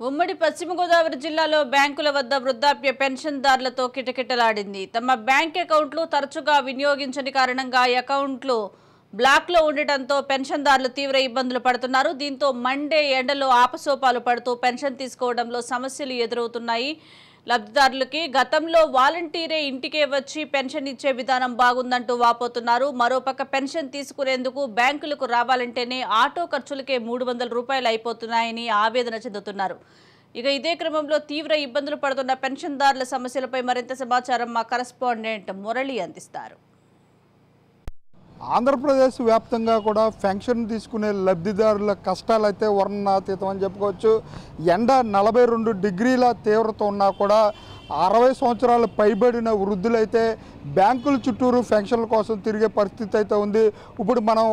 ఉమ్మడి పశ్చిమ గోదావరి జిల్లాలో బ్యాంకుల వద్ద వృద్ధాప్య పెన్షన్దారులతో కిటకిటలాడింది. తమ బ్యాంక్ అకౌంట్లు తరచుగా వినియోగించని కారణంగా అకౌంట్లు బ్లాక్లో ఉండటంతో పెన్షన్దారులు తీవ్ర ఇబ్బందులు పడుతున్నారు. దీంతో మండే ఎండలో ఆపసోపాలు పడుతూ పెన్షన్ తీసుకోవడంలో సమస్యలు ఎదురవుతున్నాయి. లబ్ధిదారులకి గతంలో వాలంటీరే ఇంటికే వచ్చి పెన్షన్ ఇచ్చే విధానం బాగుందంటూ వాపోతున్నారు. మరోపక్క పెన్షన్ తీసుకునేందుకు బ్యాంకులకు రావాలంటేనే ఆటో ఖర్చులకే 300 రూపాయలు అయిపోతున్నాయని ఆవేదన చెందుతున్నారు. ఇక ఇదే క్రమంలో తీవ్ర ఇబ్బందులు పడుతున్న పెన్షన్దారుల సమస్యలపై మరింత సమాచారం మా కరెస్పాండెంట్ మురళి అందిస్తారు. ఆంధ్రప్రదేశ్ వ్యాప్తంగా కూడా పెన్షన్ తీసుకునే లబ్ధిదారుల కష్టాలు అయితే వర్ణనాతీతం అని చెప్పుకోవచ్చు. ఎండ 42 డిగ్రీల తీవ్రత ఉన్నా కూడా 60 సంవత్సరాలు పైబడిన వృద్ధులైతే బ్యాంకుల చుట్టూరు పెన్షన్ల కోసం తిరిగే పరిస్థితి అయితే ఉంది. ఇప్పుడు మనం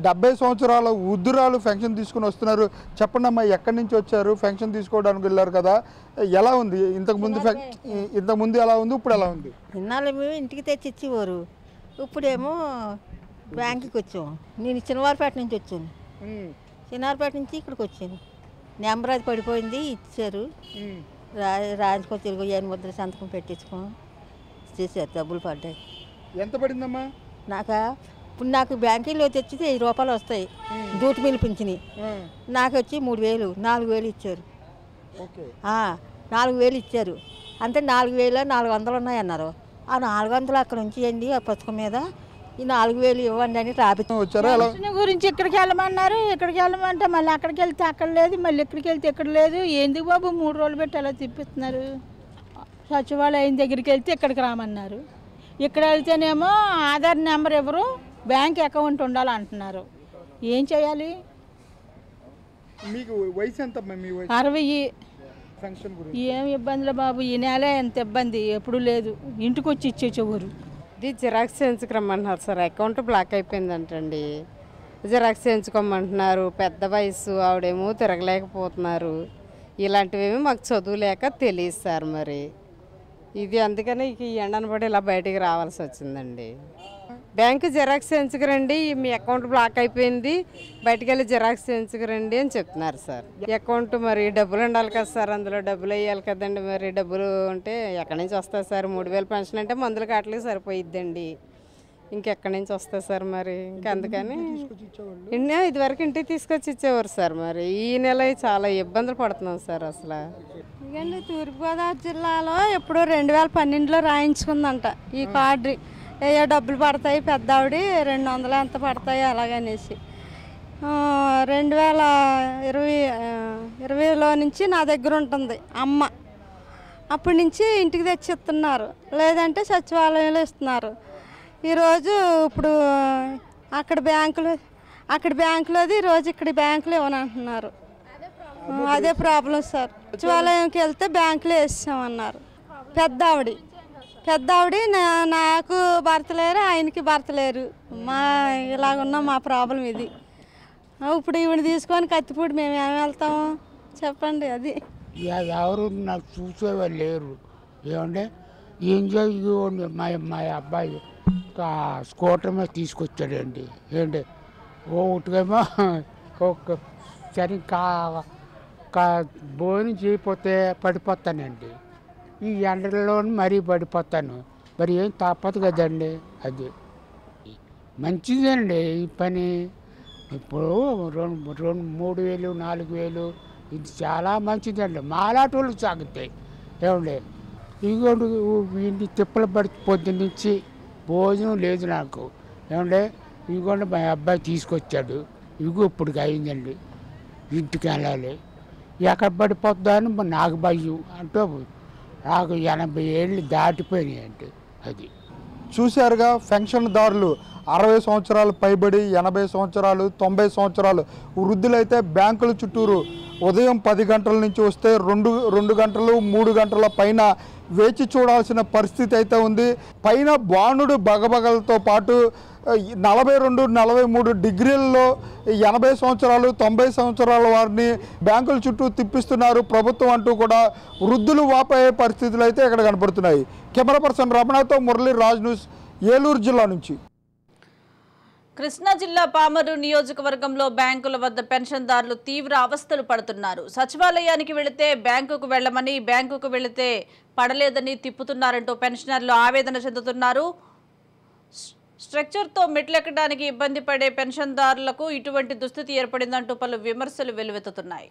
70 సంవత్సరాల వృద్ధురాలు పెన్షన్ తీసుకుని వస్తున్నారు. చెప్పండి అమ్మా, ఎక్కడి నుంచి వచ్చారు? పెన్షన్ తీసుకోవడానికి వెళ్ళారు కదా, ఎలా ఉంది? ఇంతకుముందు ఎలా ఉంది, ఇప్పుడు ఎలా ఉంది? ఇన్నాళ్ళు మేము ఇంటికి తెచ్చి ఇచ్చేవారు, ఇప్పుడేమో బ్యాంకుకి వచ్చాము. నేను చిన్నవారిపేట నుంచి వచ్చాను. చిన్నవారిపేట నుంచి ఇక్కడికి వచ్చాను. నెంబర్ అది పడిపోయింది, ఇచ్చారు. రాజుకొని తిరిగి 8 ముద్ర సంతకం పెట్టించుకో చేశారు. డబ్బులు పడ్డాయి. ఎంత పడిందమ్మా? ఇప్పుడు నాకు బ్యాంకులో తెచ్చి 1000 రూపాయలు వస్తాయి. డ్యూటీ మిల్ పింఛని నాకు వచ్చి 3000, 4000 ఇచ్చారు. 4000 ఇచ్చారు. అంతే 4400 ఉన్నాయన్నారు. ఆ 400 అక్కడ ఉంచేయండి ఆ పుస్తకం మీద, ఈ 4000 ఇవ్వండి అని రాబితం వచ్చారా? గురించి ఇక్కడికి వెళ్ళమన్నారు. ఇక్కడికి వెళ్ళమంటే మళ్ళీ అక్కడికి వెళ్తే అక్కడ లేదు, మళ్ళీ ఇక్కడికి వెళ్తే ఇక్కడ లేదు. ఎందుకు బాబు 3 రోజులు పెట్టి అలా తిప్పిస్తున్నారు? సచివాలయం దగ్గరికి వెళ్తే ఇక్కడికి రామన్నారు. ఇక్కడ వెళ్తేనేమో ఆధార్ నెంబర్ ఎవరు, బ్యాంక్ అకౌంట్ ఉండాలంటున్నారు. ఏం చేయాలి? మీకు వయసు ఎంత? 60. ఏం ఇబ్బందులు బాబు, ఈ నెల ఎంత ఇబ్బంది ఎప్పుడు లేదు. ఇంటికి వచ్చి ఇచ్చేసేవారు. ఇది జిరాక్స్ చేయించుకురమ్మంటున్నారు సార్. అకౌంట్ బ్లాక్ అయిపోయిందంటండి. జిరాక్స్ చేయించుకోమంటున్నారు. పెద్ద వయసు ఆవిడేమో తిరగలేకపోతున్నారు. ఇలాంటివేమీ మాకు చదువు లేక తెలియదు సార్. మరి ఇది అందుకని ఈ ఎండను పడి ఇలా బయటికి రావాల్సి వచ్చిందండి. బ్యాంకు జిరాక్స్ చేయించుకురండి, మీ అకౌంట్ బ్లాక్ అయిపోయింది, బయటికి వెళ్ళి జిరాక్స్ చేయించుకురండి అని చెప్తున్నారు సార్. అకౌంట్ మరి డబ్బులు ఉండాలి కదా సార్, అందులో డబ్బులు వేయాలి కదండి. మరి డబ్బులు ఉంటే ఎక్కడి నుంచి వస్తుంది సార్? 3000 పెన్షన్ అంటే మందులు కాటలకి సరిపోయిద్దండి, ఇంకెక్కడి నుంచి వస్తుంది సార్? మరి ఇంకా అందుకని ఇదివరకు ఇంటికి తీసుకొచ్చి ఇచ్చేవారు సార్. మరి ఈ నెల చాలా ఇబ్బందులు పడుతున్నాం సార్ అసలు. ఎందుకంటే తూర్పుగోదావరి జిల్లాలో ఎప్పుడో 2012లో రాయించుకుందంట ఈ కార్డు. ఏ డబ్బులు పడతాయి పెద్ద ఆవిడ 200 ఎంత పడతాయి అలాగనేసి 2020లో నుంచి నా దగ్గర ఉంటుంది అమ్మ. అప్పటి నుంచి ఇంటికి తెచ్చి ఇస్తున్నారు, లేదంటే సచివాలయంలో ఇస్తున్నారు. ఈరోజు ఇప్పుడు అక్కడ బ్యాంకులోది ఈరోజు ఇక్కడ బ్యాంకులో ఇవ్వనంటున్నారు. అదే ప్రాబ్లం సార్. సచివాలయంకి వెళ్తే బ్యాంకులో వేసామన్నారు. పెద్ద ఆవిడ నాకు భర్త లేరు, ఆయనకి భర్త లేరు. ఇలాగున్న మా ప్రాబ్లం ఇది. ఇప్పుడు ఈవిడ తీసుకొని కత్తిపూడి మేము ఏమి వెళ్తాము చెప్పండి? అది ఎవరు నాకు చూసేవాళ్ళు లేరు. ఏమంటే ఏం చేయండి, మా అబ్బాయి స్కూటర్ మీద తీసుకొచ్చాడండి. ఏంటి ఒకటికేమో సరిగ్గా భోజనం చేయకపోతే పడిపోతానండి. ఈ ఎండలో మరీ పడిపోతాను. మరి ఏం తప్పదు కదండి. అది మంచిదండి ఈ పని. ఇప్పుడు 3,000, 4,000 ఇది చాలా మంచిదండి. మాలాటోళ్ళు సాగుతాయి. ఏమండి ఇదిగోండి వీడిని తిప్పలు పడి పొద్దున్న నుంచి భోజనం లేదు నాకు. ఏమంటే ఇదిగోండి మా అబ్బాయి తీసుకొచ్చాడు, ఇదిగో ఇప్పుడు అయిందండి, ఇంటికి వెళ్ళాలి. ఎక్కడ పడిపోద్దా అని నాకు భయం. అంటే నాకు 80 ఏళ్ళు దాటిపోయినాయండి. అది చూశారుగా, పెన్షన్దారులు 60 సంవత్సరాలు పైబడి 80 సంవత్సరాలు 90 సంవత్సరాలు వృద్ధులైతే బ్యాంకుల చుట్టూరు ఉదయం 10 గంటల నుంచి వస్తే 2 గంటలు 3 గంటల పైన వేచి చూడాల్సిన పరిస్థితి అయితే ఉంది. పైన బాణుడు బగబగలతో పాటు 42, 43 డిగ్రీల్లో 80 సంవత్సరాలు 90 సంవత్సరాల వారిని బ్యాంకుల చుట్టూ తిప్పిస్తున్నారు ప్రభుత్వం అంటూ కూడా వృద్ధులు వాపోయే పరిస్థితులు అయితే ఇక్కడ కనపడుతున్నాయి. కెమెరా పర్సన్ రమణతో మురళి, రాజ్ న్యూస్, ఏలూరు జిల్లా నుంచి. కృష్ణా జిల్లా పామరు నియోజకవర్గంలో బ్యాంకుల వద్ద పెన్షన్దారులు తీవ్ర అవస్థలు పడుతున్నారు. సచివాలయానికి వెళితే బ్యాంకుకు వెళ్లమని, బ్యాంకుకు వెళితే పడలేదని తిప్పుతున్నారంటూ పెన్షనర్లు ఆవేదన చెందుతున్నారు. స్ట్రక్చర్తో మెట్లెక్కడానికి ఇబ్బంది పడే పెన్షన్దారులకు ఇటువంటి దుస్థితి ఏర్పడిందంటూ పలు విమర్శలు వెల్లువెత్తుతున్నాయి.